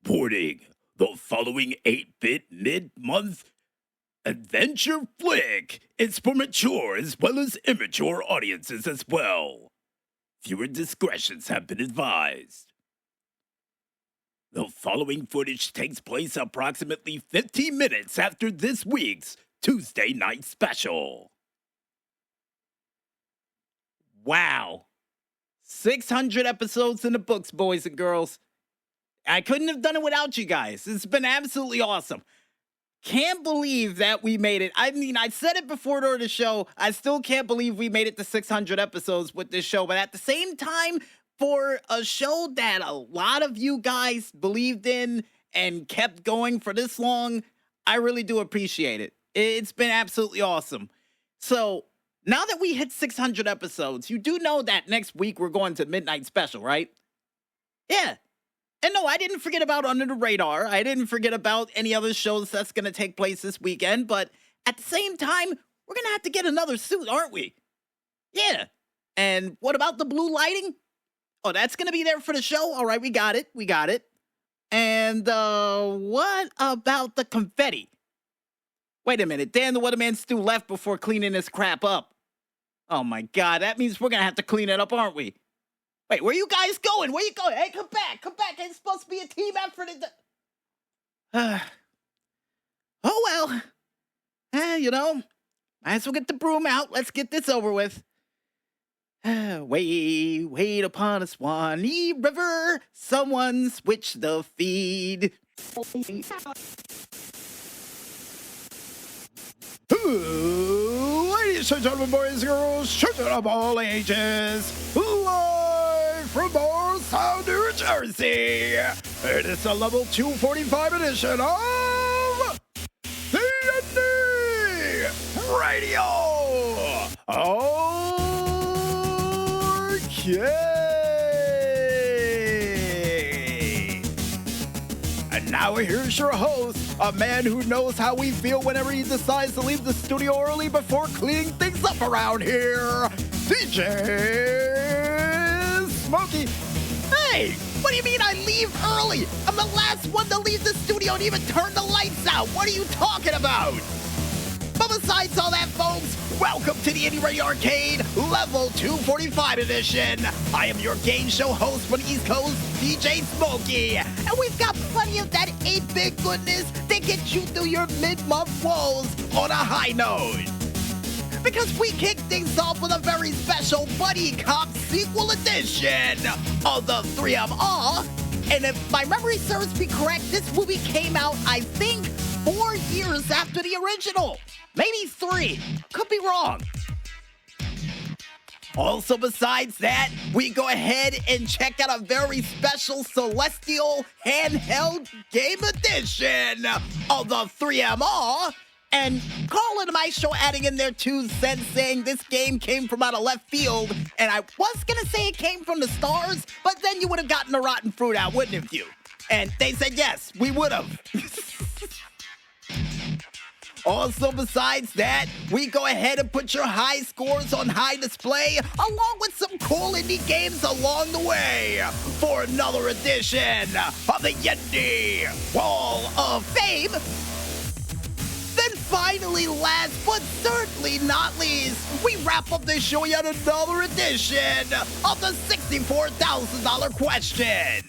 Warning, the following 8-bit mid-month adventure flick is for mature as well as immature audiences as well. Viewer discretions have been advised. The following footage takes place approximately 15 minutes after this week's Tuesday night special. Wow. 600 episodes in the books, boys and girls. I couldn't have done it without you guys. It's been absolutely awesome. Can't believe that we made it. I mean, I said it before during the show. I still can't believe we made it to 600 episodes with this show. But at the same time, for a show that a lot of you guys believed in and kept going for this long, I really do appreciate it. It's been absolutely awesome. So now that we hit 600 episodes, you do know that next week we're going to Midnight Special, right? Yeah. And no, I didn't forget about Under the Radar. I didn't forget about any other shows that's going to take place this weekend. But at the same time, we're going to have to get another suit, aren't we? Yeah. And what about the blue lighting? Oh, that's going to be there for the show? All right, we got it. We got it. And what about the confetti? Wait a minute. Dan the Weatherman Stu left before cleaning this crap up. Oh, my God. That means we're going to have to clean it up, aren't we? Wait, where you guys going? Where you going? Hey, come back. Come back. It's supposed to be a team effort. Oh, well. Might as well get the broom out. Let's get this over with. Wait upon a Swanee River. Someone switch the feed. Ladies and gentlemen, boys and girls, children of all ages, live from Morristown, New Jersey, it is the level 245 edition of the Indy Radio Arcade. And now here's your host, a man who knows how we feel whenever he decides to leave the studio early before cleaning things up around here, DJ Smokey. Hey, what do you mean I leave early? I'm the last one to leave the studio and even turn the lights out. What are you talking about? But besides all that, folks, welcome to the Indy Radio Arcade Level 245 edition. I am your game show host from the East Coast, DJ Smokey. And we've got plenty of that 8-bit goodness that gets you through your mid-month woes on a high note. Because we kick things off with a very special Buddy Cop sequel edition of the 3MR. And if my memory serves me correct, this movie came out, I think, 4 years after the original. Maybe 3. Could be wrong. Also, besides that, we go ahead and check out a very special Celestial handheld game edition of the 3MR. And Carl and my show adding in their 2 cents saying this game came from out of left field. And I was going to say it came from the stars, but then you would have gotten the rotten fruit out, wouldn't you? And they said yes, we would have. Also, besides that, we go ahead and put your high scores on high display, along with some cool indie games along the way, for another edition of the Indy Wall of Fame. Then finally, last but certainly not least, we wrap up this show yet another edition of the $64,000 question.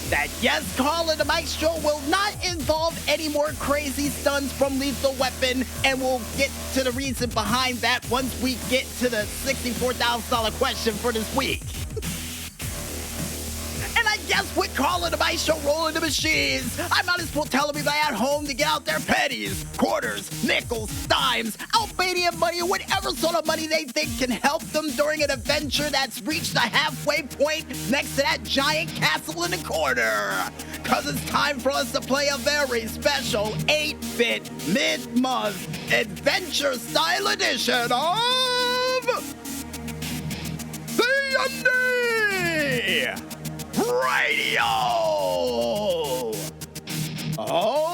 That yes, Carl and the Mike show will not involve any more crazy stunts from Lethal Weapon, and we'll get to the reason behind that once we get to the $64,000 question for this week. And I guess with Carl and the Mike show rolling the machines, I might as well tell everybody at home to get out their pennies, quarters, nickels, dimes, Albanian money, or whatever sort of money they think can help them during an adventure that's reached the halfway point next to that giant castle in the corner. Cause it's time for us to play a very special 8-bit mid-month adventure style edition of the Indy Radio Arcade.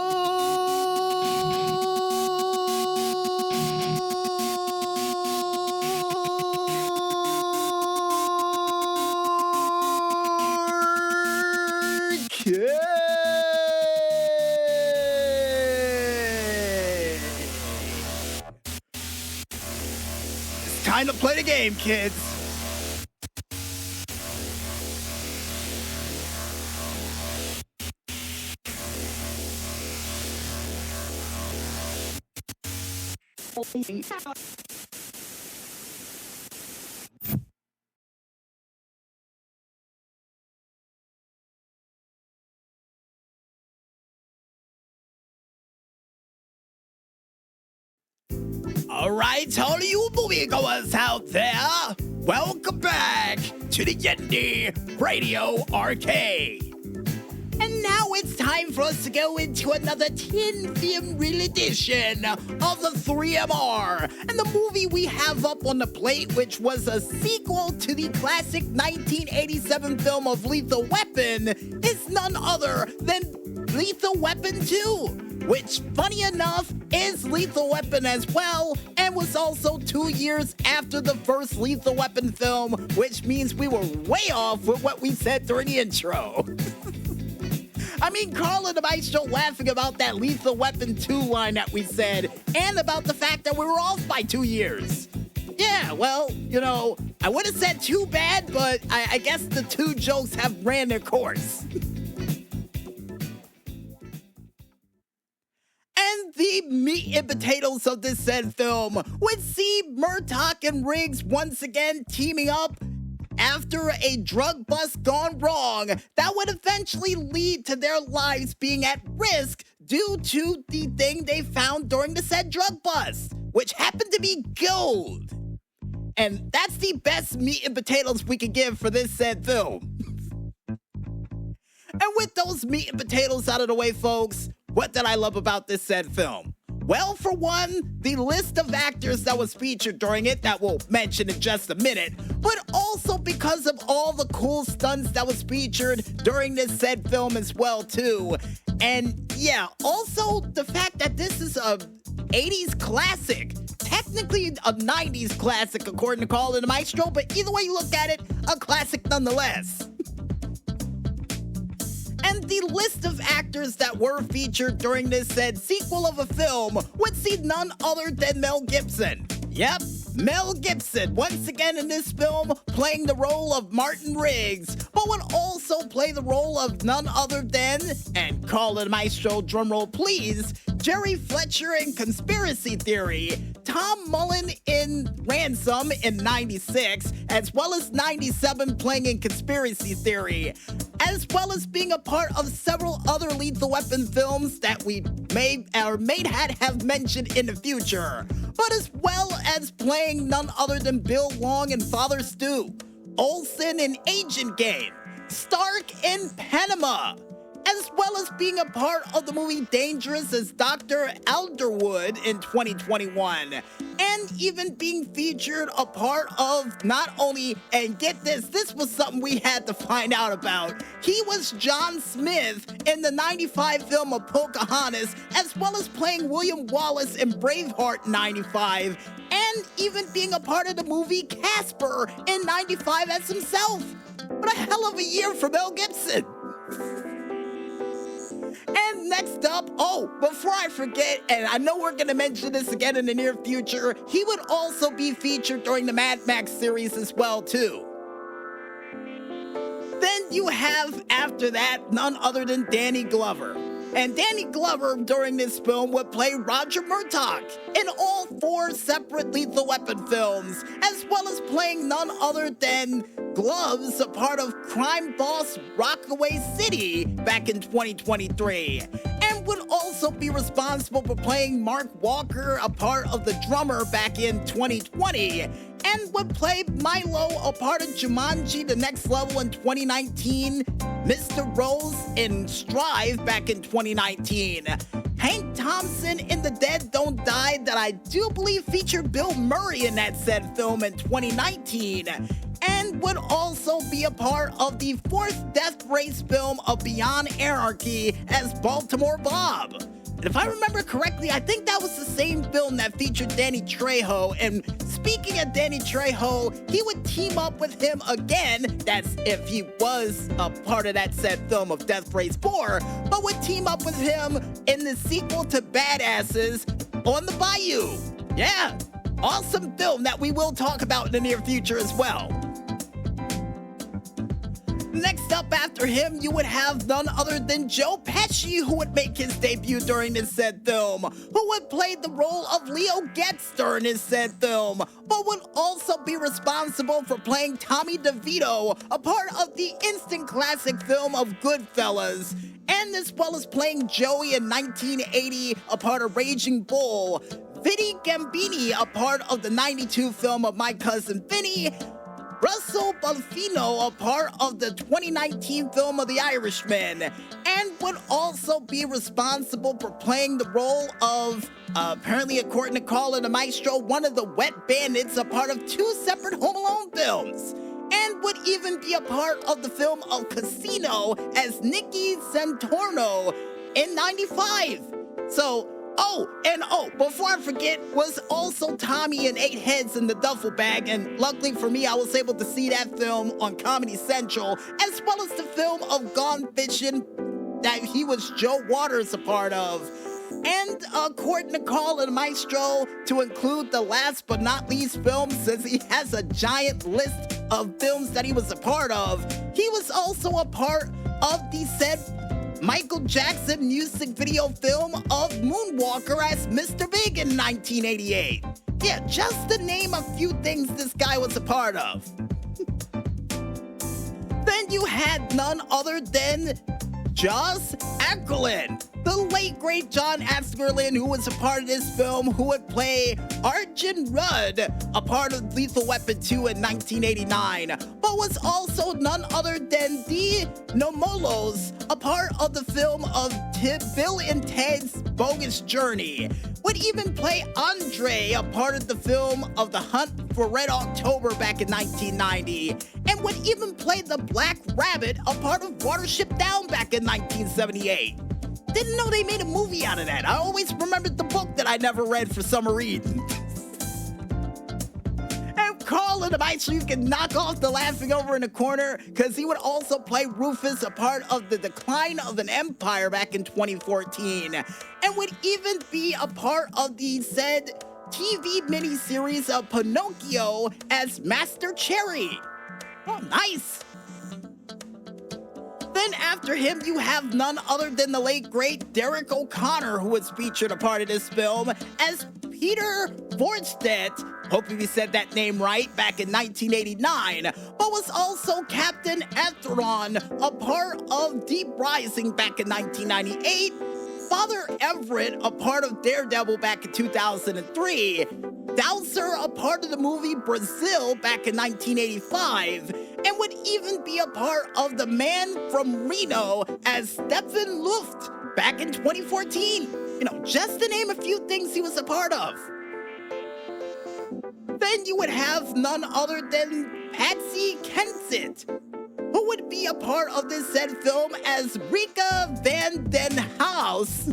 time to play the game, kids. All right, all of you moviegoers out there, welcome back to the Indy Radio Arcade. And now it's time for us to go into another 10-film reel edition of the 3MR. And the movie we have up on the plate, which was a sequel to the classic 1987 film of Lethal Weapon, is none other than Lethal Weapon 2. Which, funny enough, is Lethal Weapon as well, and was also 2 years after the first Lethal Weapon film, which means we were way off with what we said during the intro. I mean, Carl and the Maestro laughing about that Lethal Weapon 2 line that we said, and about the fact that we were off by 2 years. Yeah, well, you know, I would have said too bad, but I guess the two jokes have ran their course. And the meat and potatoes of this said film would see Murtaugh and Riggs once again teaming up after a drug bust gone wrong that would eventually lead to their lives being at risk due to the thing they found during the said drug bust, which happened to be gold. And that's the best meat and potatoes we could give for this said film. And with those meat and potatoes out of the way, folks, what did I love about this said film? Well, for one, the list of actors that was featured during it that we'll mention in just a minute, but also because of all the cool stunts that was featured during this said film as well, too. And yeah, also the fact that this is a 80s classic, technically a 90s classic according to Carl and the Maestro, but either way you look at it, a classic nonetheless. And the list of actors that were featured during this said sequel of a film would see none other than Mel Gibson. Yep, Mel Gibson, once again in this film, playing the role of Martin Riggs, but would also play the role of none other than, and Carl and Maestro drumroll please, Jerry Fletcher in Conspiracy Theory, Tom Mullen in Ransom in 96, as well as 97 playing in Conspiracy Theory, as well as being a part of several other Lethal Weapon films that we may have mentioned in the future, but as well as playing none other than Bill Long in Father Stu, Olsen in Agent Game, Stark in Panama, as well as being a part of the movie Dangerous as Dr. Elderwood in 2021, and even being featured a part of not only, and get this, this was something we had to find out about, he was John Smith in the 95 film of Pocahontas, as well as playing William Wallace in Braveheart 95, and even being a part of the movie Casper in 95 as himself. What a hell of a year for Mel Gibson! And next up, before I forget, and I know we're going to mention this again in the near future, he would also be featured during the Mad Max series as well, too. Then you have, after that, none other than Danny Glover. And Danny Glover, during this film, would play Roger Murtaugh in all 4 separate Lethal Weapon films, as well as playing none other than Gloves, a part of crime boss Rockaway City back in 2023, and would also be responsible for playing Mark Walker, a part of the drummer back in 2020, and would play Milo, a part of Jumanji The Next Level in 2019, Mr. Rose in Strive back in 2019, Hank Thompson in The Dead Don't Die that I do believe featured Bill Murray in that said film in 2019, and would also be a part of the 4th Death Race film of Beyond Anarchy as Baltimore Bob. And if I remember correctly, I think that was the same film that featured Danny Trejo. And speaking of Danny Trejo, he would team up with him again, that's if he was a part of that said film of Death Race 4, but would team up with him in the sequel to Badasses on the Bayou. Yeah. awesome film that we will talk about in the near future as well. Next up after him, you would have none other than Joe Pesci, who would make his debut during this said film, who would play the role of Leo Getz during this said film, but would also be responsible for playing Tommy DeVito, a part of the instant classic film of Goodfellas, and as well as playing Joey in 1980, a part of Raging Bull, Vinny Gambini, a part of the 92 film of My Cousin Vinny, Russell Bufalino, a part of the 2019 film of The Irishman, and would also be responsible for playing the role of, apparently according to Carla the Maestro, one of the Wet Bandits, a part of 2 separate Home Alone films, and would even be a part of the film of Casino as Nicky Santorno in 95. So, before I forget, was also Tommy in 8 Heads in the Duffel Bag, and luckily for me, I was able to see that film on Comedy Central, as well as the film of Gone Fishing that he was Joe Waters a part of. And according to Carl and Maestro, to include the last but not least film, since he has a giant list of films that he was a part of, he was also a part of the said Michael Jackson music video film of Moonwalker as Mr. Big in 1988. Yeah, just to name a few things this guy was a part of. Then you had none other than Joss Ackerlund, the late great John Askerlin, who was a part of this film, who would play Arjun Rudd, a part of Lethal Weapon 2 in 1989, but was also none other than the Nomolos, a part of the film of Bill and Ted's Bogus Journey, would even play Andre, a part of the film of The Hunt for Red October back in 1990, and would even play the Black Rabbit, a part of Watership Down back in 1978. Didn't know they made a movie out of that. I always remembered the book that I never read for some reason. And Carl and the Maestro, you can knock off the laughing over in the corner, because he would also play Rufus, a part of The Decline of an Empire back in 2014, and would even be a part of the said TV miniseries of Pinocchio as Master Cherry. Oh, nice. Then after him, you have none other than the late great Derek O'Connor, who was featured a part of this film as Peter Vorstedt, hoping we said that name right, back in 1989, but was also Captain Etheron, a part of Deep Rising back in 1998, Father Everett, a part of Daredevil back in 2003, Dowser, a part of the movie Brazil back in 1985, and would even be a part of The Man from Reno as Stephen Luft back in 2014. You know, just to name a few things he was a part of. Then you would have none other than Patsy Kensit, who would be a part of this said film as Rika Van Den House.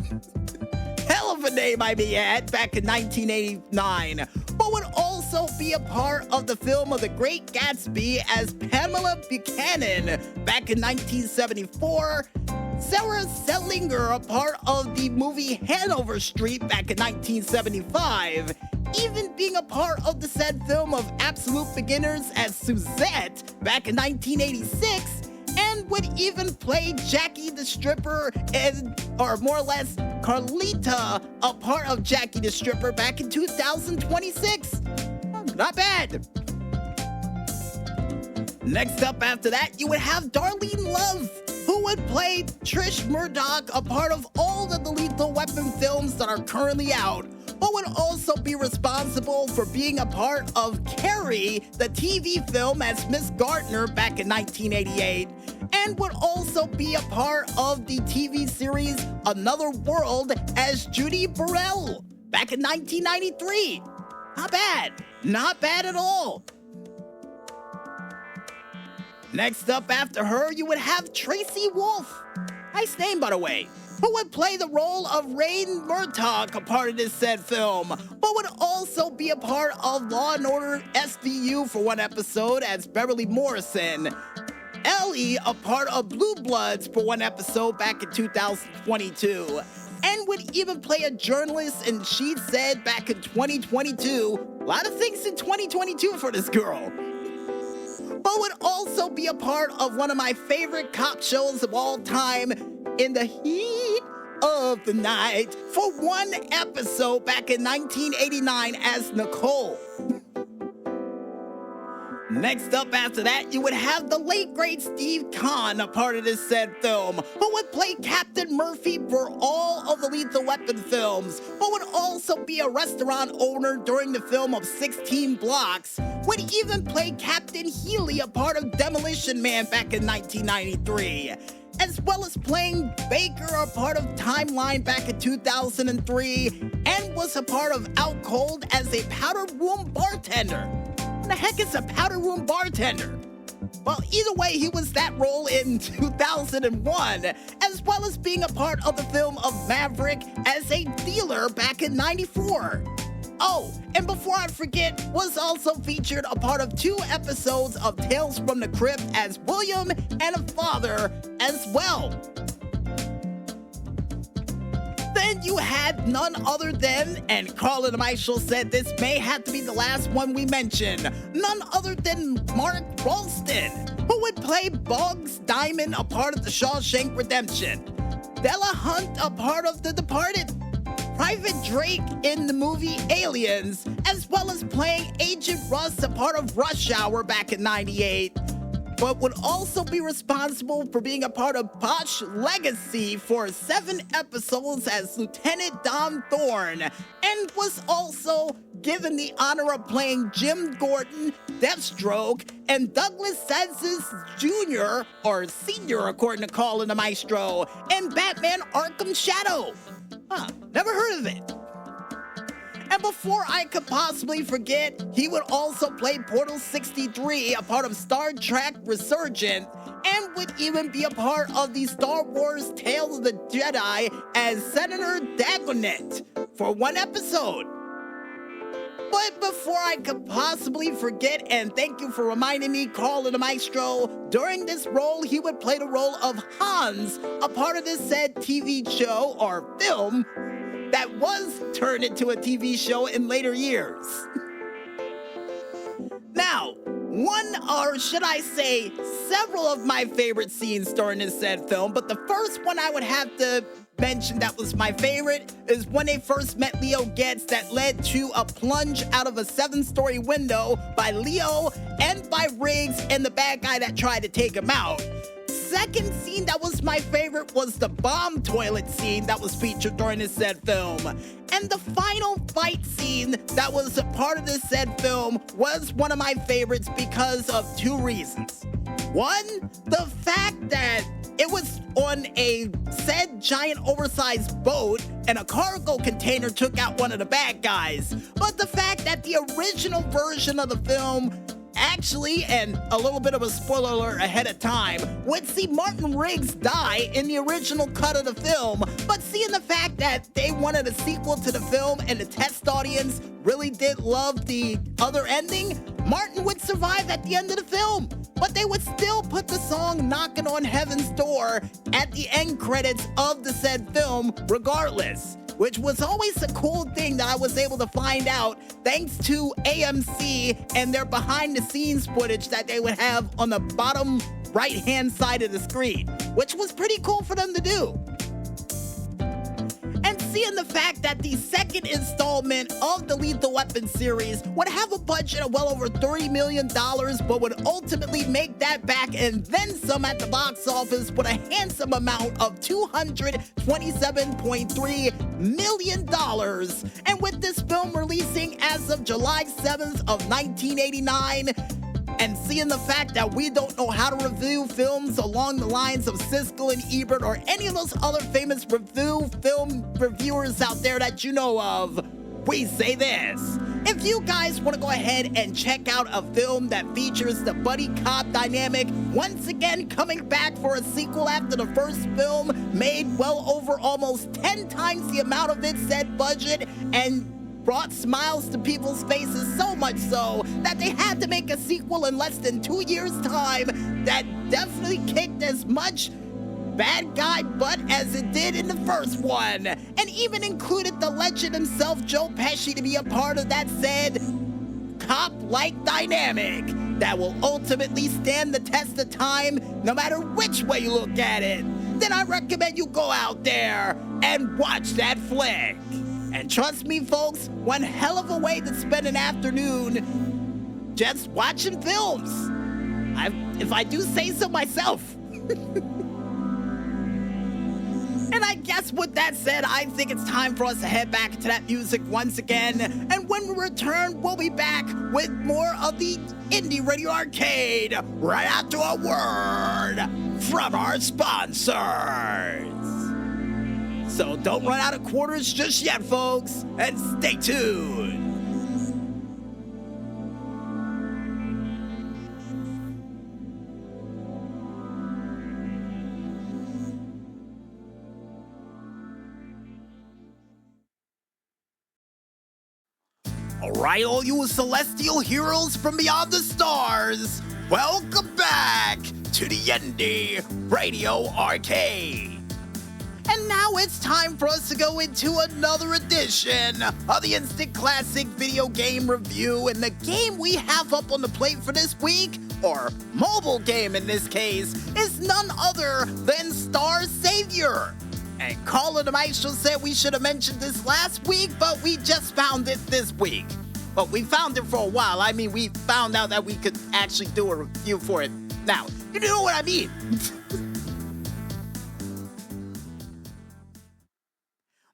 Hell of a name I may add, back in 1989, but would also be a part of the film of The Great Gatsby as Pamela Buchanan back in 1974, Sarah Sellinger, a part of the movie Hanover Street back in 1975, even being a part of the said film of Absolute Beginners as Suzette back in 1986, and would even play Jackie the Stripper, or more or less Carlita, a part of Jackie the Stripper back in 2026. Not bad. Next up after that, you would have Darlene Love, who would play Trish Murdoch, a part of all of the Lethal Weapon films that are currently out, but would also be responsible for being a part of Carrie, the TV film, as Miss Gardner back in 1988, and would also be a part of the TV series Another World as Judy Burrell back in 1993. Not bad. Not bad at all. Next up after her, you would have Tracy Wolf. Nice name, by the way. Who would play the role of Rain Murtaugh, a part of this said film, but would also be a part of Law & Order SVU for one episode as Beverly Morrison, Ellie, a part of Blue Bloods for one episode back in 2022, and would would even play a journalist, and she said back in 2022, a lot of things in 2022 for this girl, but would also be a part of one of my favorite cop shows of all time, In the Heat of the Night, for one episode back in 1989 as Nicole. Next up after that, you would have the late great Steve Kahn, a part of this said film, who would play Captain Murphy for all of the Lethal Weapon films, but would also be a restaurant owner during the film of 16 Blocks, would even play Captain Healy, a part of Demolition Man back in 1993, as well as playing Baker, a part of Timeline back in 2003, and was a part of Out Cold as a powder room bartender. What the heck is a powder room bartender? Well, either way, he was that role in 2001, as well as being a part of the film of Maverick as a dealer back in 94. Oh, and before I forget, was also featured a part of 2 episodes of Tales from the Crypt as William and a father as well. Then you had none other than, and Carl and Maestro said this may have to be the last one we mention, none other than Mark Ralston, who would play Boggs Diamond, a part of The Shawshank Redemption, Della Hunt, a part of The Departed, Private Drake in the movie Aliens, as well as playing Agent Russ, a part of Rush Hour back in 98, but would also be responsible for being a part of Bosch Legacy for 7 episodes as Lieutenant Dom Thorne, and was also given the honor of playing Jim Gordon, Deathstroke, and Douglas Sezes Jr., or Sr., according to Colin the Maestro, in Batman Arkham Shadow. Never heard of it. And before I could possibly forget, he would also play Portal 63, a part of Star Trek Resurgent, and would even be a part of the Star Wars Tales of the Jedi as Senator Dagonet for 1 episode. But before I could possibly forget, and thank you for reminding me, Carl and the Maestro, during this role, he would play the role of Hans, a part of this said TV show or film that was turned into a TV show in later years. Now, one, or should I say, several of my favorite scenes during this said film, but the first one I would have to mention that was my favorite is when they first met Leo Getz, that led to a plunge out of a 7-story window by Leo and by Riggs and the bad guy that tried to take him out. Second scene that was my favorite was the bomb toilet scene that was featured during this said film. And the final fight scene that was a part of this said film was one of my favorites because of 2 reasons. One, the fact that it was on a said giant oversized boat and a cargo container took out one of the bad guys. But the fact that the original version of the film actually, and a little bit of a spoiler alert ahead of time, would see Martin Riggs die in the original cut of the film, but seeing the fact that they wanted a sequel to the film and the test audience really did love the other ending, Martin would survive at the end of the film, but they would still put the song Knocking on Heaven's Door at the end credits of the said film regardless, which was always a cool thing that I was able to find out thanks to AMC and their behind-the-scenes footage that they would have on the bottom right-hand side of the screen, which was pretty cool for them to do. And seeing the fact that the second installment of the Lethal Weapon series would have a budget of well over $30 million, but would ultimately make that back and then some at the box office with a handsome amount of $227.3 million. And with this film releasing as of July 7th of 1989, and seeing the fact that we don't know how to review films along the lines of Siskel and Ebert or any of those other famous film reviewers out there that you know of, we say this. If you guys want to go ahead and check out a film that features the buddy cop dynamic once again coming back for a sequel after the first film made well over almost 10 times the amount of its said budget and brought smiles to people's faces, so much so that they had to make a sequel in less than 2 years' time that definitely kicked as much bad guy butt as it did in the first one, and even included the legend himself, Joe Pesci, to be a part of that said cop-like dynamic that will ultimately stand the test of time no matter which way you look at it. Then I recommend you go out there and watch that flick. And trust me, folks, one hell of a way to spend an afternoon just watching films. If I do say so myself. And I guess with that said, I think it's time for us to head back into that music once again. And when we return, we'll be back with more of the Indy Radio Arcade right after a word from our sponsors. So don't run out of quarters just yet, folks, and stay tuned. Alright, all you celestial heroes from beyond the stars, welcome back to the Indy Radio Arcade. And now it's time for us to go into another edition of the Instant Classic Video Game Review. And the game we have up on the plate for this week, or mobile game in this case, is none other than Star Savior. And Colin the Maestro said we should have mentioned this last week, but we just found it this week. Well, we found it for a while. I mean, we found out that we could actually do a review for it now. You know what I mean?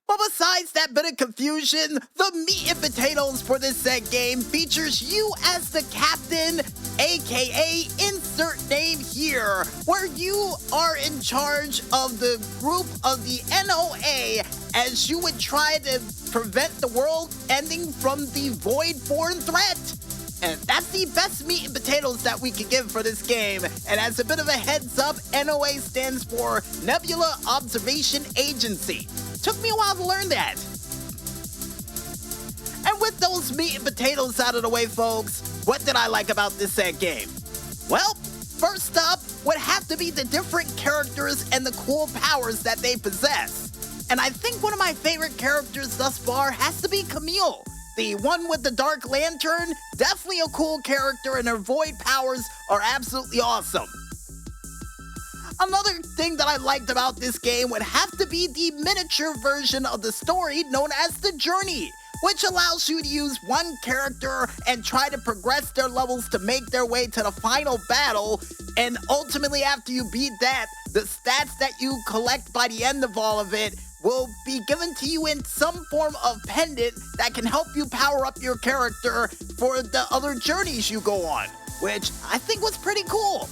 But besides that bit of confusion, the meat and potatoes for this set game features you as the captain, aka insert name here, where you are in charge of the group of the NOA as you would try to prevent the world ending from the void-born threat. And that's the best meat and potatoes that we can give for this game. And as a bit of a heads up, NOA stands for Nebula Observation Agency. Took me a while to learn that. And with those meat and potatoes out of the way, folks, what did I like about this set game? Well, first up would have to be the different characters and the cool powers that they possess. And I think one of my favorite characters thus far has to be Camille. The one with the Dark Lantern, definitely a cool character, and her void powers are absolutely awesome. Another thing that I liked about this game would have to be the miniature version of the story known as The Journey, which allows you to use one character and try to progress their levels to make their way to the final battle, and ultimately after you beat that, the stats that you collect by the end of all of it will be given to you in some form of pendant that can help you power up your character for the other journeys you go on, which I think was pretty cool.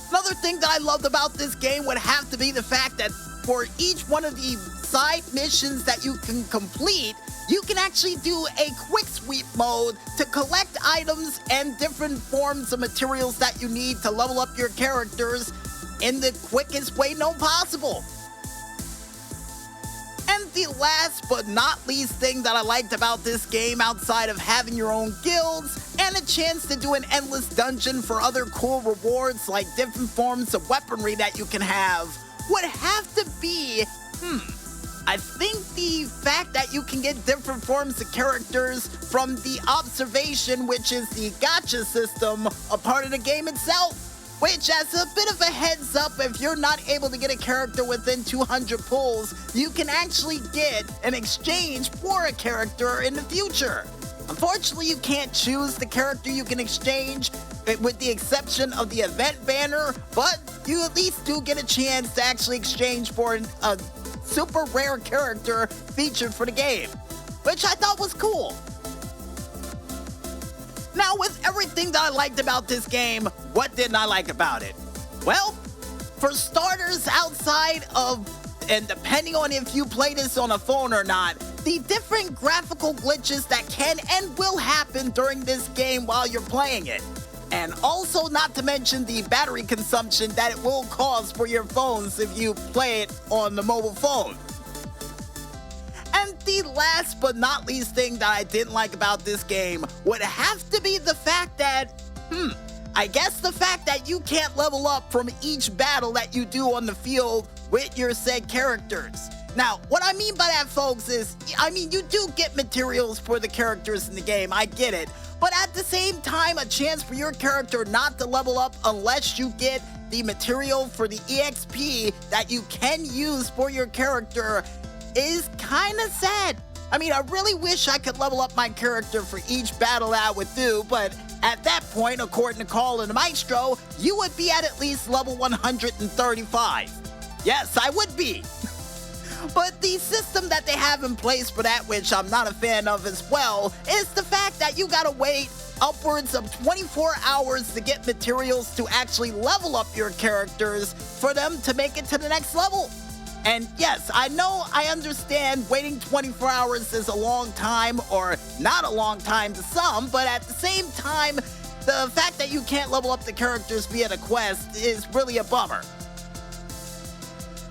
Another thing that I loved about this game would have to be the fact that for each one of the side missions that you can complete, you can actually do a quick sweep mode to collect items and different forms of materials that you need to level up your characters in the quickest way known possible. And the last but not least thing that I liked about this game, outside of having your own guilds and a chance to do an endless dungeon for other cool rewards like different forms of weaponry that you can have, would have to be, I think the fact that you can get different forms of characters from the observation, which is the gacha system, a part of the game itself. Which, as a bit of a heads up, if you're not able to get a character within 200 pulls, you can actually get an exchange for a character in the future. Unfortunately, you can't choose the character you can exchange, with the exception of the event banner, but you at least do get a chance to actually exchange for a super rare character featured for the game, which I thought was cool. Now, with everything that I liked about this game, what didn't I like about it? Well, for starters, outside of, and depending on if you play this on a phone or not, the different graphical glitches that can and will happen during this game while you're playing it. And also not to mention the battery consumption that it will cause for your phones if you play it on the mobile phone. And the last but not least thing that I didn't like about this game would have to be the fact that, I guess the fact that you can't level up from each battle that you do on the field with your said characters. Now, what I mean by that, folks, is, you do get materials for the characters in the game, I get it. But at the same time, a chance for your character not to level up unless you get the material for the EXP that you can use for your character is kind of sad. I really wish I could level up my character for each battle I would do, but at that point, according to Carl and the Maestro, you would be at least level 135. Yes, I would be. But the system that they have in place for that, which I'm not a fan of as well, is the fact that you gotta wait upwards of 24 hours to get materials to actually level up your characters for them to make it to the next level. And yes, I understand waiting 24 hours is a long time, or not a long time to some, but at the same time, the fact that you can't level up the characters via the quest is really a bummer.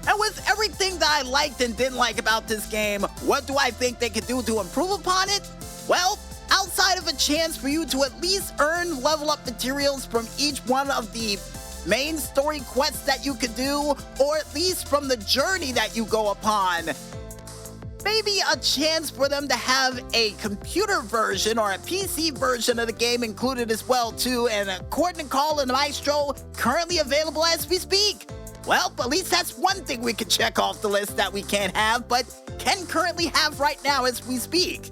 And with everything that I liked and didn't like about this game, what do I think they could do to improve upon it? Well, outside of a chance for you to at least earn level up materials from each one of the main story quests that you could do, or at least from the journey that you go upon, maybe a chance for them to have a computer version or a PC version of the game included as well too, and according to Carl and Maestro, currently available as we speak. Well, at least that's one thing we can check off the list that we can't have, but can currently have right now as we speak.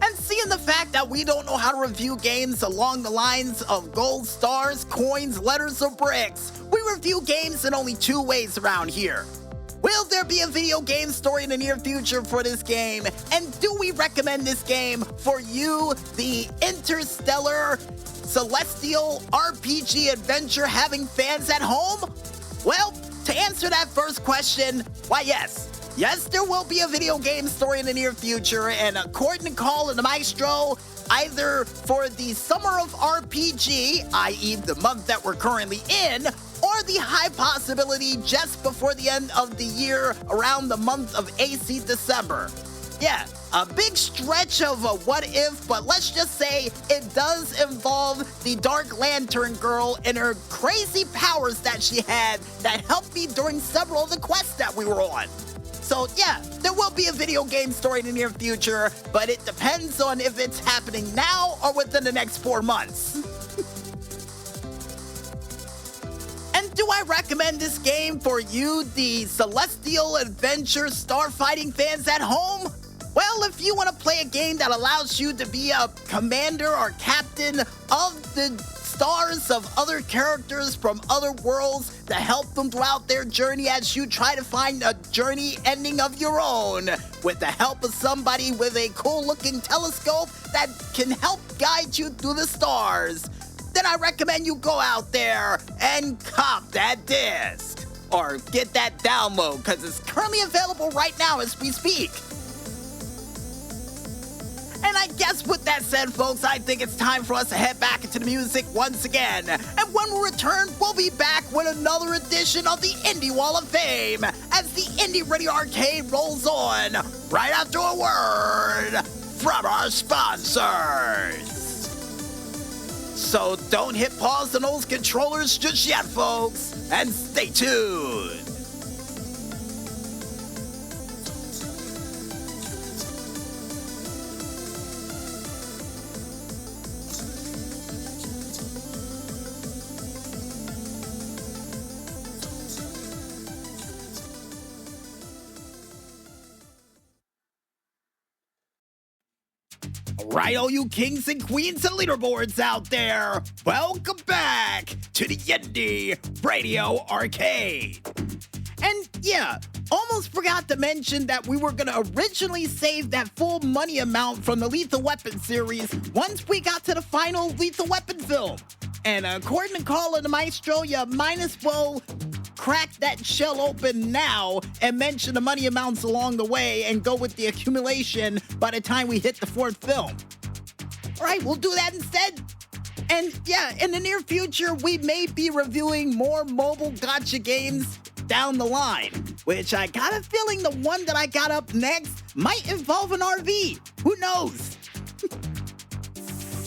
And seeing the fact that we don't know how to review games along the lines of gold stars, coins, letters, or bricks, we review games in only two ways around here. Will there be a video game story in the near future for this game? And do we recommend this game for you, the interstellar celestial RPG adventure having fans at home? Well, to answer that first question, why yes. Yes, there will be a video game story in the near future, and according to Carl and the Maestro, either for the summer of RPG, i.e. the month that we're currently in, or the high possibility just before the end of the year around the month of AC December. Yeah, a big stretch of a what if, but let's just say it does involve the Dark Lantern Girl and her crazy powers that she had that helped me during several of the quests that we were on. So yeah, there will be a video game story in the near future, but it depends on if it's happening now or within the next 4 months. And do I recommend this game for you, the Celestial Adventure Starfighting fans at home? Well, if you want to play a game that allows you to be a commander or captain of the stars of other characters from other worlds to help them throughout their journey as you try to find a journey ending of your own, with the help of somebody with a cool-looking telescope that can help guide you through the stars, then I recommend you go out there and cop that disc. Or get that download, because it's currently available right now as we speak. And I guess with that said, folks, I think it's time for us to head back into the music once again. And when we return, we'll be back with another edition of the Indie Wall of Fame as the Indie Radio Arcade rolls on right after a word from our sponsors. So don't hit pause on those controllers just yet, folks, and stay tuned. Right, all you kings and queens and leaderboards out there, welcome back to the Indy Radio Arcade. And yeah, almost forgot to mention that we were going to originally save that full money amount from the Lethal Weapon series once we got to the final Lethal Weapon film. And according to Carl and the Maestro, you might as well crack that shell open now and mention the money amounts along the way and go with the accumulation by the time we hit the fourth film. All right, we'll do that instead. And yeah, in the near future, we may be reviewing more mobile gacha games down the line, which I got a feeling the one that I got up next might involve an RV. Who knows?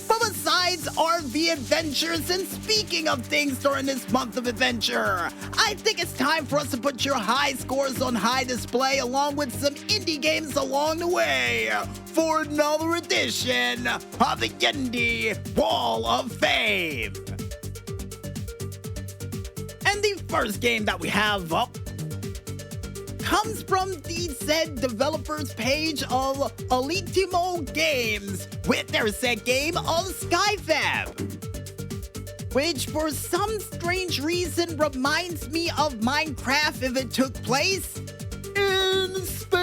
But But besides RV adventures, and speaking of things during this month of adventure, I think it's time for us to put your high scores on high display along with some indie games along the way for another edition of the Indy Wall of Fame. And the first game that we have up comes from the said developers page of Elitimo Games with their said game of Skyfab, which for some strange reason reminds me of Minecraft if it took place in space.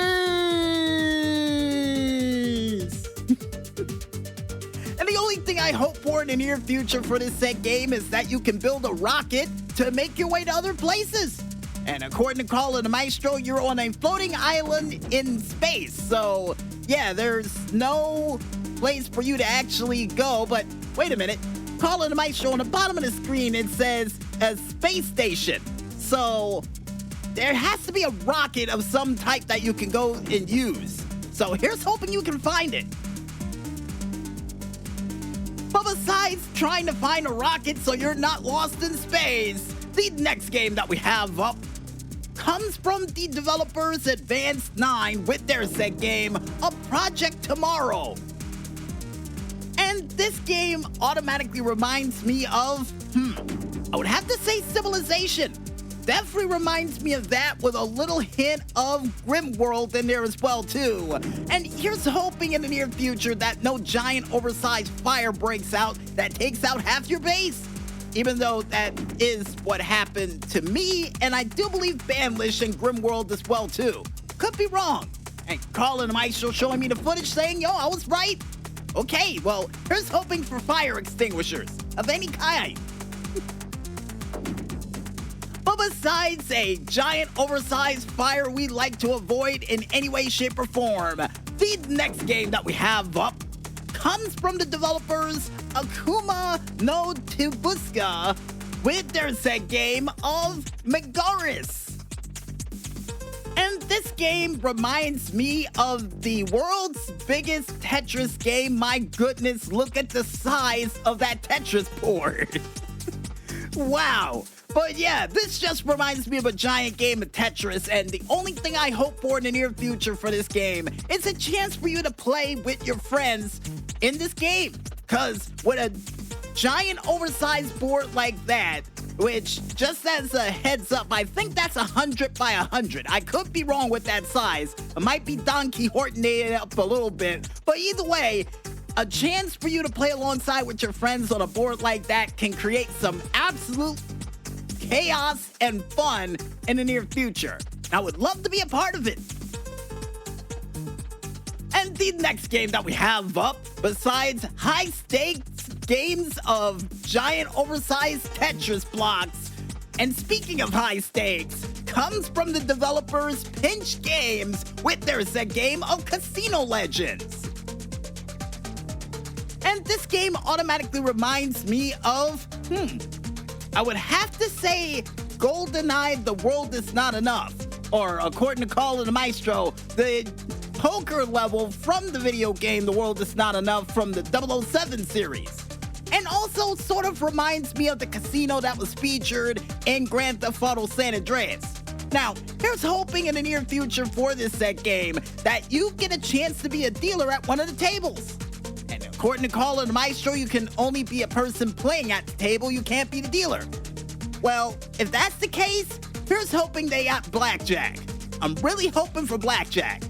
And the only thing I hope for in the near future for this said game is that you can build a rocket to make your way to other places. And according to Call of the Maestro, you're on a floating island in space. So, yeah, there's no place for you to actually go. But wait a minute. Call of the Maestro, on the bottom of the screen, it says a space station. So, there has to be a rocket of some type that you can go and use. So, here's hoping you can find it. But besides trying to find a rocket so you're not lost in space, the next game that we have up comes from the developers Advanced 9 with their said game, A Project Tomorrow. And this game automatically reminds me of, I would have to say Civilization. Definitely reminds me of that with a little hint of Grimworld in there as well too. And here's hoping in the near future that no giant oversized fire breaks out that takes out half your base. Even though that is what happened to me, and I do believe Banlish and Grimworld as well too. Could be wrong. And Carl and Maestro showing me the footage saying, yo, I was right. Okay, well, here's hoping for fire extinguishers of any kind. But besides a giant oversized fire we like to avoid in any way, shape, or form, the next game that we have up comes from the developers Akuma no Tibuska with their said game of Megaris. And this game reminds me of the world's biggest Tetris game. My goodness, look at the size of that Tetris board. Wow. But yeah, this just reminds me of a giant game of Tetris, and the only thing I hope for in the near future for this game is a chance for you to play with your friends in this game. Because with a giant oversized board like that, which just as a heads up, I think that's 100 by 100. I could be wrong with that size. It might be Don Quixote up a little bit. But either way, a chance for you to play alongside with your friends on a board like that can create some absolute chaos and fun in the near future. I would love to be a part of it. And the next game that we have up, besides high-stakes games of giant oversized Tetris blocks, and speaking of high stakes, comes from the developers Pinch Games with their said game of Casino Legends. And this game automatically reminds me of, I would have to say GoldenEye, The World Is Not Enough. Or, according to Call of the Maestro, the poker level from the video game The World Is Not Enough from the 007 series. And also sort of reminds me of the casino that was featured in Grand Theft Auto San Andreas. Now, here's hoping in the near future for this said game that you get a chance to be a dealer at one of the tables. And according to Call of the Maestro, you can only be a person playing at the table, you can't be the dealer. Well, if that's the case, here's hoping they got blackjack. I'm really hoping for blackjack.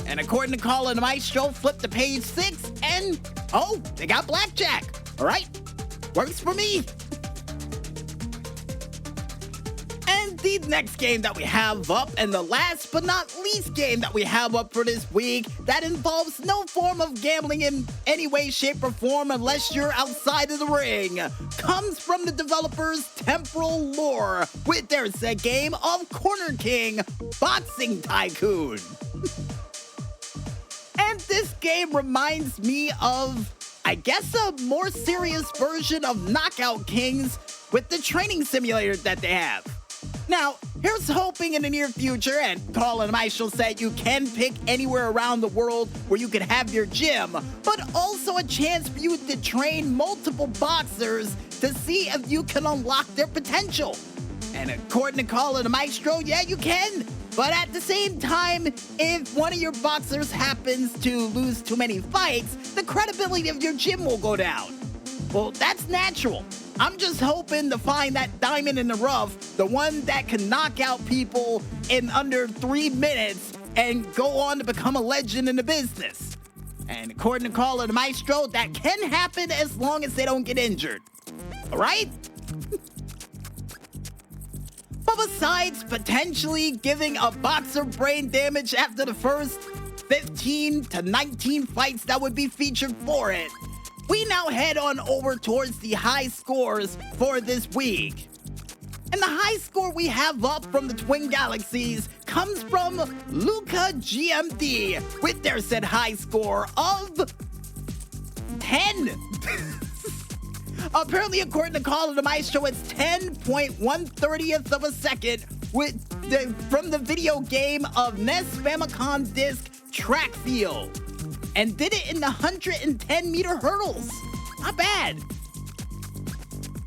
And according to Call of the Maestro, flip to page 6 and, oh, they got blackjack. All right, works for me. And the next game that we have up, and the last but not least game that we have up for this week, that involves no form of gambling in any way, shape, or form unless you're outside of the ring, comes from the developers Temporal Lore with their said game of Corner King Boxing Tycoon. And this game reminds me of, I guess, a more serious version of Knockout Kings with the training simulator that they have. Now, here's hoping in the near future, and Colin Maestro said you can pick anywhere around the world where you could have your gym, but also a chance for you to train multiple boxers to see if you can unlock their potential. And according to Colin Maestro, yeah, you can. But at the same time, if one of your boxers happens to lose too many fights, the credibility of your gym will go down. Well, that's natural. I'm just hoping to find that diamond in the rough, the one that can knock out people in under 3 minutes and go on to become a legend in the business. And according to Colin Maestro, that can happen as long as they don't get injured. All right? But besides potentially giving a boxer brain damage after the first 15 to 19 fights that would be featured for it, we now head on over towards the high scores for this week. And the high score we have up from the Twin Galaxies comes from Luca GMD with their said high score of 10. Apparently, according to Colin Maestro, it's 10.1/30th of a second from the video game of NES Famicom Disc Track Field. And did it in the 110-meter hurdles. Not bad.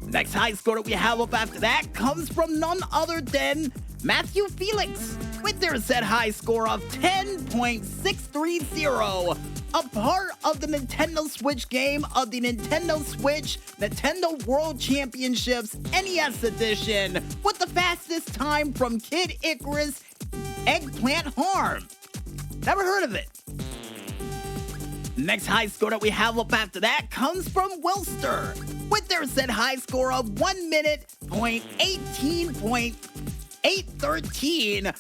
The next high score that we have up after that comes from none other than Matthew Felix with their said high score of 10.630, a part of the Nintendo Switch game of the Nintendo Switch Nintendo World Championships NES Edition with the fastest time from Kid Icarus Eggplant Harm. Never heard of it. Next high score that we have up after that comes from Wilster with their said high score of 1 minute, 18.813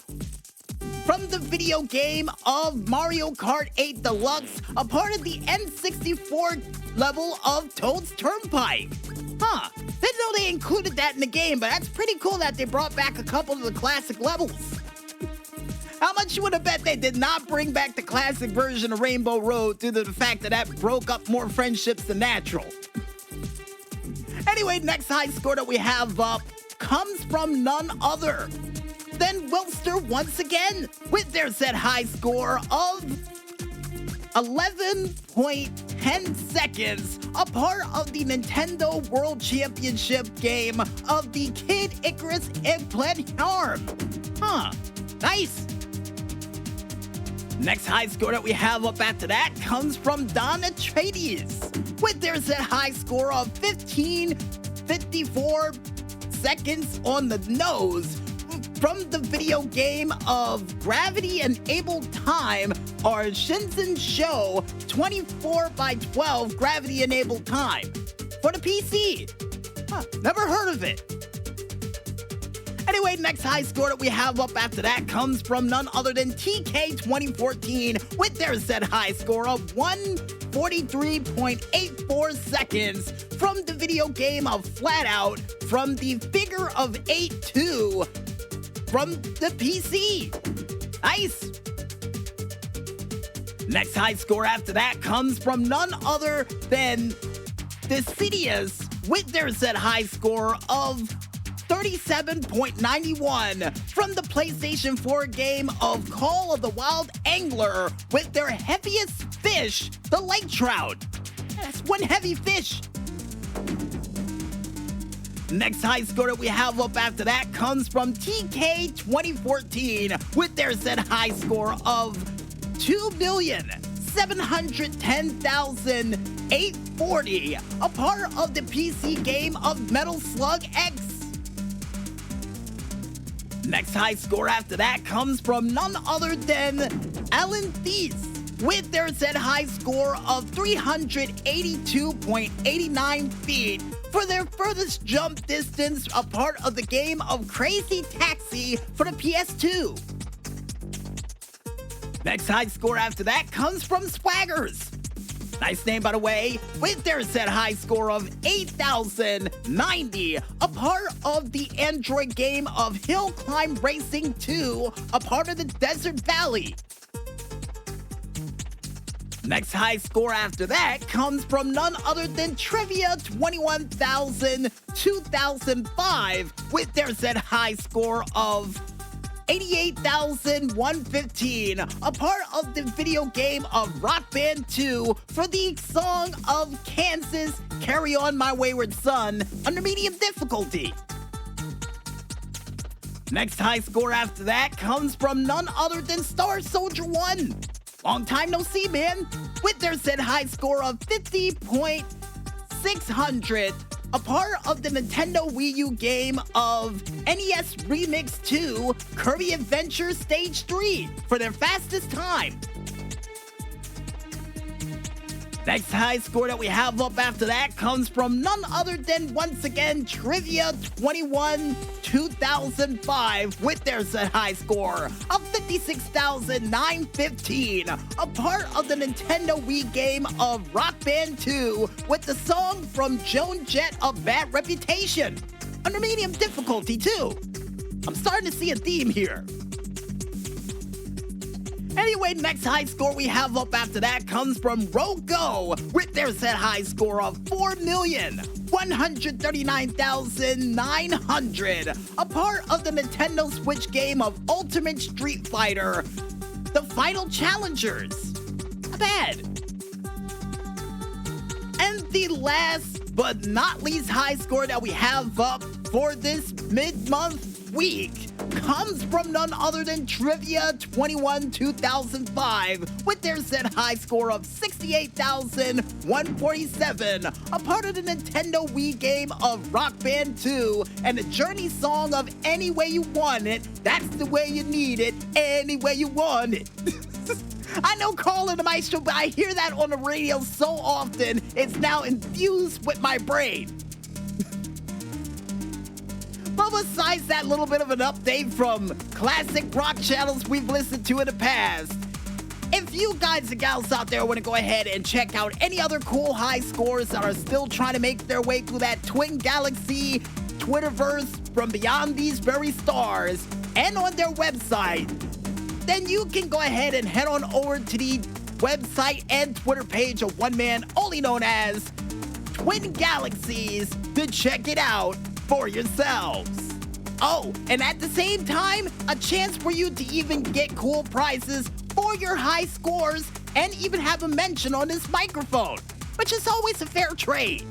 from the video game of Mario Kart 8 Deluxe, a part of the N64 level of Toad's Turnpike. Didn't know they included that in the game, but that's pretty cool that they brought back a couple of the classic levels. How much you would have bet they did not bring back the classic version of Rainbow Road due to the fact that broke up more friendships than natural? Anyway, next high score that we have up comes from none other than Wilster once again with their said high score of 11.10 seconds, a part of the Nintendo World Championship game of the Kid Icarus Eggplant Harm. Nice. Next high score that we have up after that comes from Don Atreides with their said high score of 15.54 seconds on the nose from the video game of Gravity-Enabled Time or Shinzen Show 24x12 Gravity-Enabled Time for the PC. Never heard of it. Anyway, next high score that we have up after that comes from none other than TK 2014 with their said high score of 143.84 seconds from the video game of Flat Out from the Figure of 8 2 from the PC. Nice. Next high score after that comes from none other than Decidius with their said high score of 37.91 from the PlayStation 4 game of Call of the Wild Angler with their heaviest fish, the lake trout. That's one heavy fish. Next high score that we have up after that comes from TK 2014 with their said high score of 2,710,840, a part of the PC game of Metal Slug X. Next high score after that comes from none other than Alan Thies with their said high score of 382.89 feet for their furthest jump distance, a part of the game of Crazy Taxi for the PS2. Next high score after that comes from Swaggers. Nice name, by the way, with their said high score of 8,090, a part of the Android game of Hill Climb Racing 2, a part of the Desert Valley. Next high score after that comes from none other than Trivia 21,000 2005 with their said high score of 88,115, a part of the video game of Rock Band 2 for the song of Kansas, Carry On My Wayward Son, under medium difficulty. Next high score after that comes from none other than Star Soldier 1. Long time no see, man. With their said high score of 50.600, a part of the Nintendo Wii U game of NES Remix 2, Kirby Adventure Stage 3 for their fastest time. Next high score that we have up after that comes from none other than, once again, Trivia 21 2005 with their set high score of 56,915, a part of the Nintendo Wii game of Rock Band 2 with the song from Joan Jett of Bad Reputation, under medium difficulty too. I'm starting to see a theme here. Anyway, next high score we have up after that comes from Rogo with their set high score of 4,139,900, a part of the Nintendo Switch game of Ultimate Street Fighter, The Final Challengers. Not bad. And the last but not least high score that we have up for this mid-month week comes from none other than Trivia 21 2005 with their set high score of 68,147, a part of the Nintendo Wii game of Rock Band 2 and the Journey song of Any Way You Want It, That's the Way You Need It, Any Way You Want It. I know Carl and the Maestro, but I hear that on the radio so often, it's now infused with my brain. But besides that little bit of an update from classic rock channels we've listened to in the past, if you guys and gals out there want to go ahead and check out any other cool high scores that are still trying to make their way through that Twin Galaxy Twitterverse from beyond these very stars and on their website, then you can go ahead and head on over to the website and Twitter page of one man only known as Twin Galaxies to check it out for yourselves. Oh, and at the same time, a chance for you to even get cool prizes for your high scores and even have a mention on this microphone, which is always a fair trade.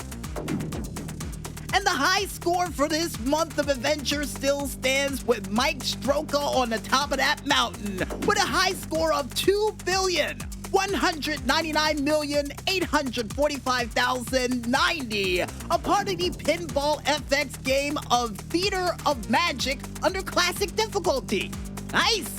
And the high score for this month of adventure still stands with Mike Stroka on the top of that mountain with a high score of 2,199,845,090, a part of the Pinball FX game of Theater of Magic under classic difficulty. Nice!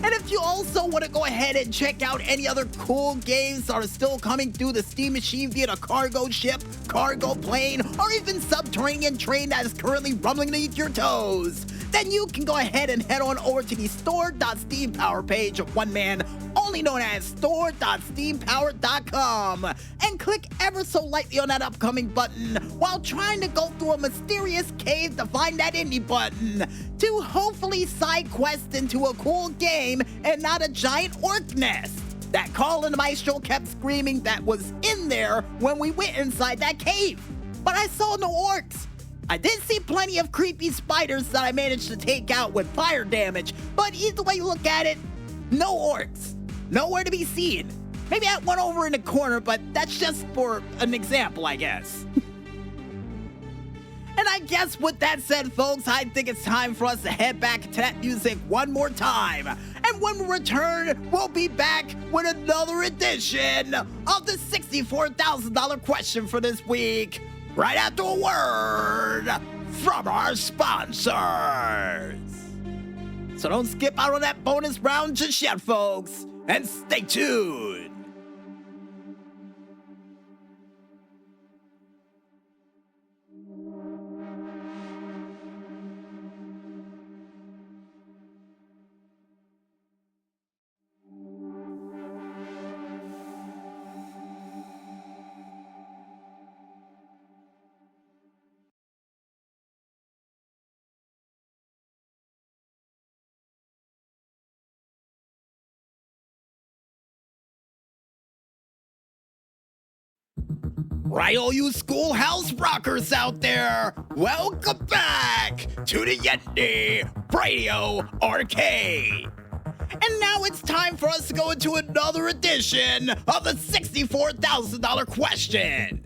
And if you also want to go ahead and check out any other cool games that are still coming through the Steam Machine via the cargo ship, cargo plane, or even subterranean train that is currently rumbling beneath your toes, then you can go ahead and head on over to the store.steampower page of one man only known as store.steampower.com and click ever so lightly on that upcoming button while trying to go through a mysterious cave to find that indie button to hopefully side quest into a cool game and not a giant orc nest that Carl and the Maestro kept screaming that was in there when we went inside that cave. But I saw no orcs. I did see plenty of creepy spiders that I managed to take out with fire damage, but either way you look at it, no orcs. Nowhere to be seen. Maybe that one over in the corner, but that's just for an example, I guess. And I guess with that said, folks, I think it's time for us to head back to that music one more time. And when we return, we'll be back with another edition of the $64,000 question for this week, right after a word from our sponsors. So don't skip out on that bonus round just yet, folks, and stay tuned. Right, all you schoolhouse rockers out there, welcome back to the Indy Radio Arcade. And now it's time for us to go into another edition of the $64,000 question.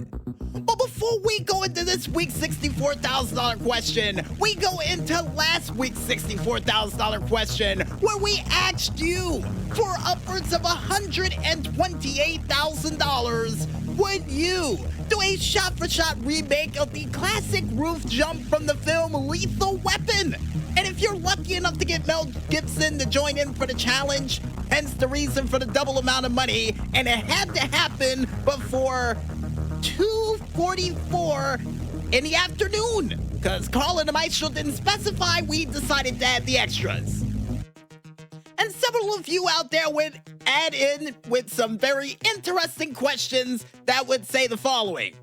But before we go into this week's $64,000 question, we go into last week's $64,000 question, where we asked you for upwards of $128,000. Would you do a shot-for-shot remake of the classic roof jump from the film Lethal Weapon? And if you're lucky enough to get Mel Gibson to join in for the challenge, hence the reason for the double amount of money, and it had to happen before 2:44 in the afternoon, because Carl and the Maestro didn't specify, we decided to add the extras. And several of you out there would add in with some very interesting questions that would say the following.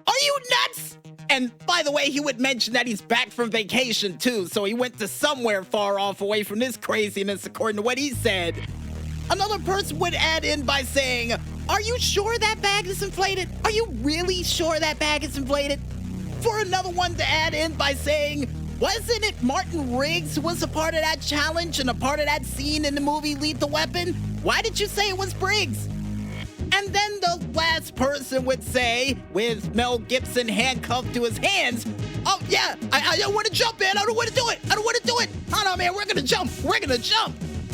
Are you nuts? And by the way, he would mention that he's back from vacation too, so he went to somewhere far off away from this craziness according to what he said. Another person would add in by saying, are you sure that bag is inflated? Are you really sure that bag is inflated? For another one to add in by saying, wasn't it Martin Riggs who was a part of that challenge and a part of that scene in the movie Lethal Weapon? Why did you say it was Briggs? And then the last person would say, with Mel Gibson handcuffed to his hands, oh yeah, I don't want to jump, man. I don't want to do it. Oh no, man, we're going to jump.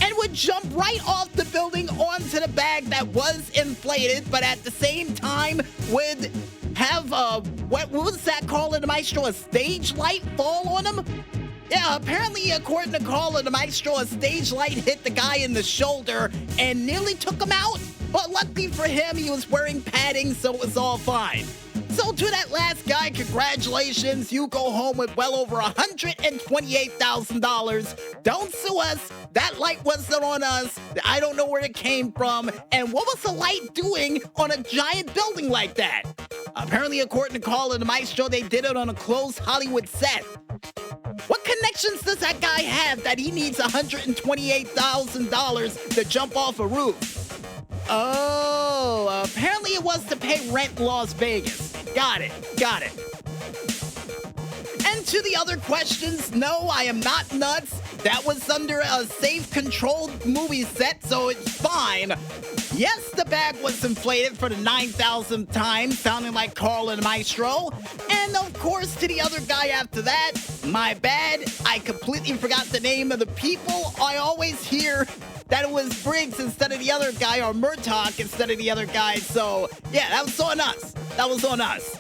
And would jump right off the building onto the bag that was inflated, but at the same time would have, what was that, Carl and the Maestro, a stage light fall on him? Yeah, apparently, according to Carl and the Maestro, a stage light hit the guy in the shoulder and nearly took him out. But luckily for him, he was wearing padding, so it was all fine. So to that last guy, congratulations. You go home with well over $128,000. Don't sue us. That light wasn't on us. I don't know where it came from. And what was the light doing on a giant building like that? Apparently, according to Carl and the Maestro, they did it on a closed Hollywood set. What connections does that guy have that he needs $128,000 to jump off a roof? Oh, apparently it was to pay rent in Las Vegas. Got it. And to the other questions, no, I am not nuts. That was under a safe, controlled movie set, so it's fine. Yes, the bag was inflated for the 9,000th time, sounding like Carl and Maestro. And of course, to the other guy after that, my bad, I completely forgot the name of the people. I always hear that it was Briggs instead of the other guy, or Murtaugh instead of the other guy. So, yeah, that was on us.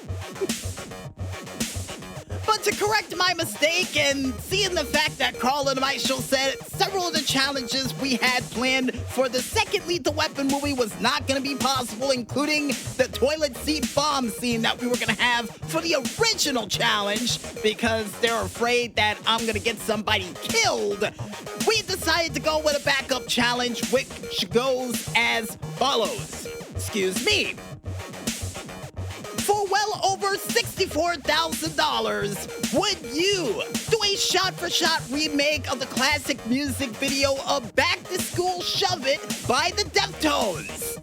But to correct my mistake and seeing the fact that Carl and the Maestro said several of the challenges we had planned for the second Lethal Weapon movie was not going to be possible, including the toilet seat bomb scene that we were going to have for the original challenge, because they're afraid that I'm going to get somebody killed. We decided to go with a backup challenge, which goes as follows. Excuse me. For well over $64,000, would you do a shot-for-shot remake of the classic music video of Back to School Shove It by the Deftones?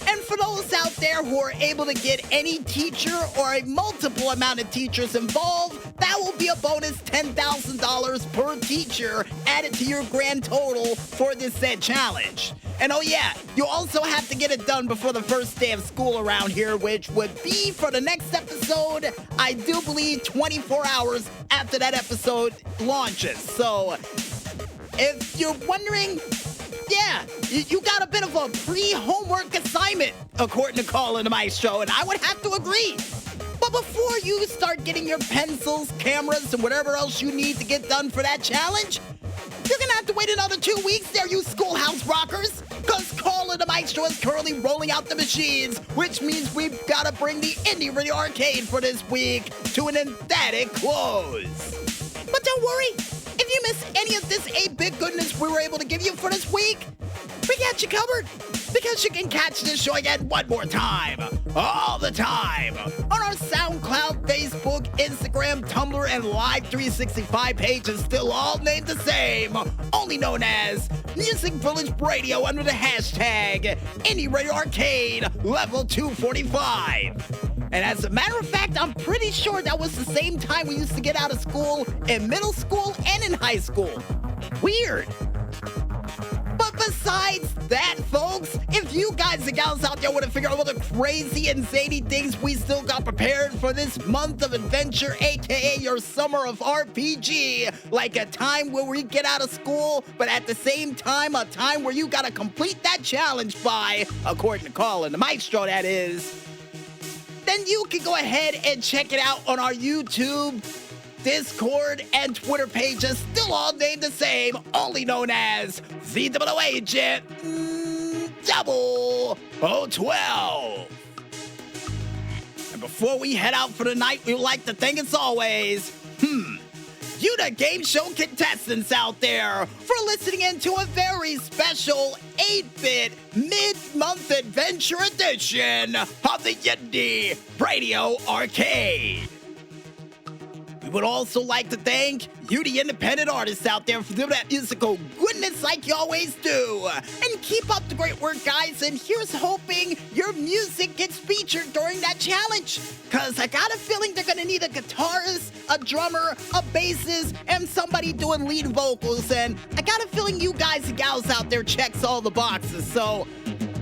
And for those out there who are able to get any teacher or a multiple amount of teachers involved, that will be a bonus $10,000 per teacher added to your grand total for this said challenge. And oh yeah, you also have to get it done before the first day of school around here, which would be for the next episode, I do believe 24 hours after that episode launches. So if you're wondering, yeah, you got a bit of a pre-homework assignment, according to Carl and the Maestro, and I would have to agree. But before you start getting your pencils, cameras, and whatever else you need to get done for that challenge, you're gonna have to wait another 2 weeks there, you schoolhouse rockers, because Carl and the Maestro is currently rolling out the machines, which means we've gotta bring the Indy Radio Arcade for this week to an emphatic close. But don't worry, if you miss any of this 8-bit goodness we were able to give you for this week, we got you covered, because you can catch this show again one more time, all the time, on our SoundCloud, Facebook, Instagram, Tumblr, and Live 365 pages, still all named the same, only known as Music Village Radio under the hashtag Indy Radio Arcade, level 245. And as a matter of fact, I'm pretty sure that was the same time we used to get out of school in middle school and in high school. Weird. But besides that, folks, if you guys and gals out there want to figure out all the crazy and zany things we still got prepared for this month of adventure, aka your summer of RPG, like a time where we get out of school, but at the same time, a time where you gotta complete that challenge by, according to Carl and the Maestro, that is, then you can go ahead and check it out on our YouTube, Discord, and Twitter pages, still all named the same, only known as ZOO Agent 0012. And before we head out for the night, we would like to thank, as always, you the game show contestants out there for listening in to a very special 8-bit mid-month adventure edition of the Indy Radio Arcade. We would also like to thank you, the independent artists out there, for doing that musical goodness like you always do. And keep up the great work, guys, and here's hoping your music gets featured during that challenge. Because I got a feeling they're going to need a guitarist, a drummer, a bassist, and somebody doing lead vocals. And I got a feeling you guys and gals out there checks all the boxes. So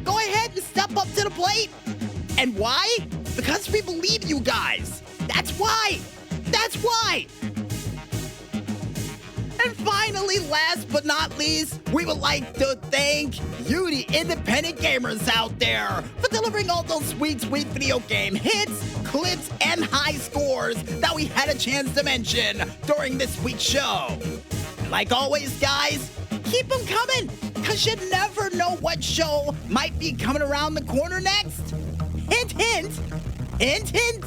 go ahead and step up to the plate. And why? Because we believe you guys. That's why. That's why! And finally, last but not least, we would like to thank you, the independent gamers out there, for delivering all those sweet, sweet video game hits, clips, and high scores that we had a chance to mention during this week's show. And like always, guys, keep them coming, because you never know what show might be coming around the corner next. Hint, hint. Hint, hint.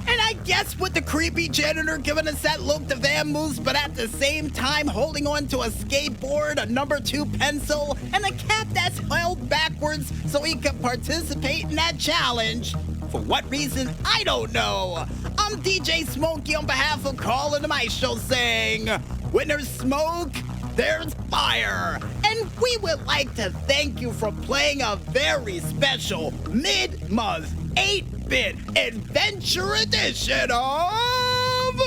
And I guess with the creepy janitor giving us that look to vamoose, but at the same time holding on to a skateboard, a number 2 pencil, and a cap that's held backwards so he can participate in that challenge. For what reason, I don't know. I'm DJ Smokey on behalf of Carl and the Maestro saying, when there's smoke, there's fire. And we would like to thank you for playing a very special mid-month 8-bit adventure edition of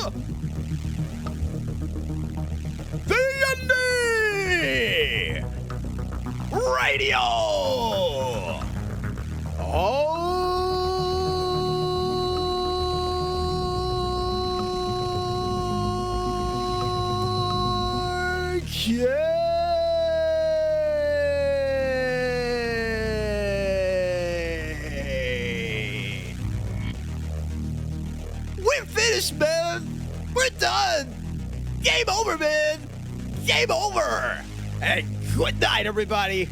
the Indy Radio Arcade. We're finished, man. We're done. Game over, man. Game over. And good night, everybody.